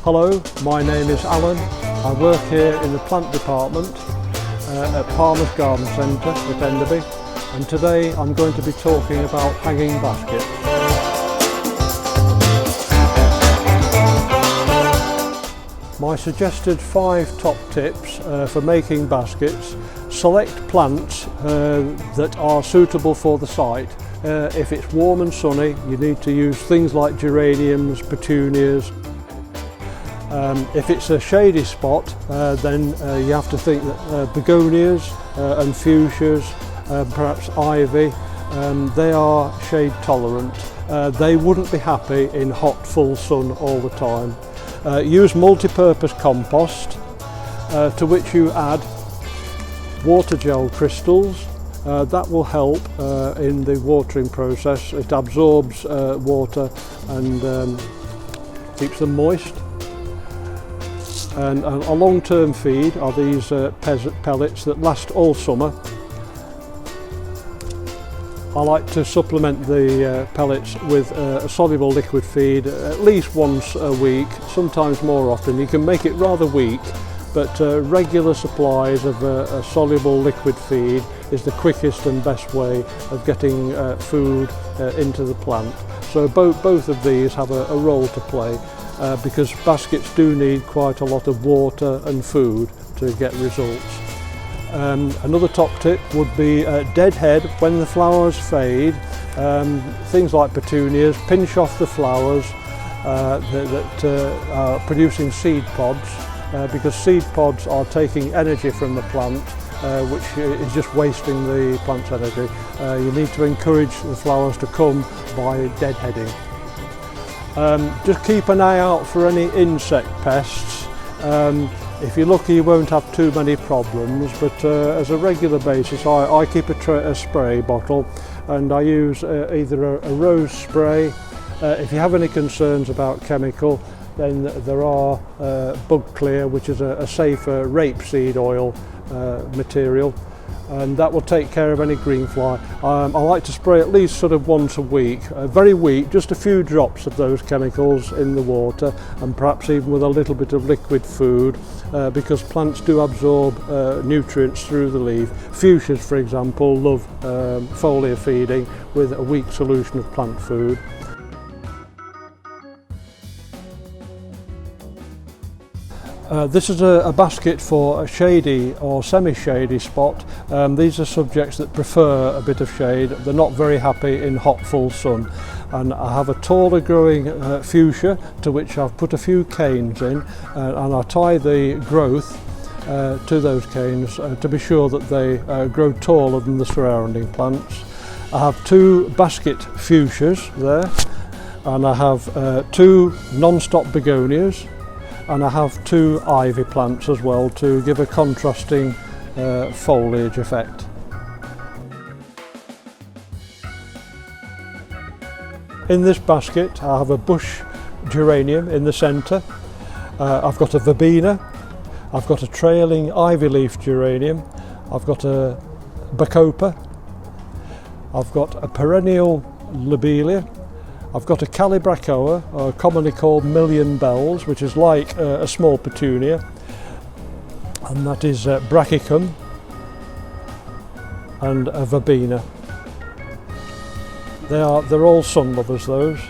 Hello, my name is Alan. I work here in the plant department at Palmers Garden Centre at Enderby, and today I'm going to be talking about hanging baskets. My suggested 5 top tips for making baskets: select plants that are suitable for the site. If it's warm and sunny, you need to use things like geraniums, petunias. If it's a shady spot, then you have to think that begonias and fuchsias, perhaps ivy, they are shade tolerant. They wouldn't be happy in hot, full sun all the time. Use multipurpose compost, to which you add water gel crystals. That will help in the watering process. It absorbs water and keeps them moist. And a long-term feed are these pellets that last all summer. I like to supplement the pellets with a soluble liquid feed at least once a week, sometimes more often. You can make it rather weak, but regular supplies of a soluble liquid feed is the quickest and best way of getting food into the plant. So both of these have a role to play. Because baskets do need quite a lot of water and food to get results. Another top tip would be deadhead when the flowers fade. Things like petunias, pinch off the flowers that are producing seed pods, because seed pods are taking energy from the plant, which is just wasting the plant's energy. You need to encourage the flowers to come by deadheading. Just keep an eye out for any insect pests. If you're lucky, you won't have too many problems, but as a regular basis I keep a spray bottle, and I use either a rose spray. If you have any concerns about chemical, then there are Bug Clear, which is a safer rapeseed oil material, and that will take care of any green fly. I like to spray at least sort of once a week, very weak, just a few drops of those chemicals in the water, and perhaps even with a little bit of liquid food, because plants do absorb nutrients through the leaf. Fuchsias, for example, love foliar feeding with a weak solution of plant food. This is a basket for a shady or semi-shady spot. These are subjects that prefer a bit of shade. They're not very happy in hot, full sun. And I have a taller growing fuchsia, to which I've put a few canes in, and I tie the growth to those canes to be sure that they grow taller than the surrounding plants. I have 2 basket fuchsias there, and I have 2 non-stop begonias, and I have 2 ivy plants as well to give a contrasting foliage effect. In this basket I have a bush geranium in the centre. I've got a verbena, I've got a trailing ivy leaf geranium, I've got a bacopa, I've got a perennial lobelia, I've got a calibrachoa, commonly called million bells, which is like a small petunia, and that is brachicum, and a verbena. They're all sun lovers, those.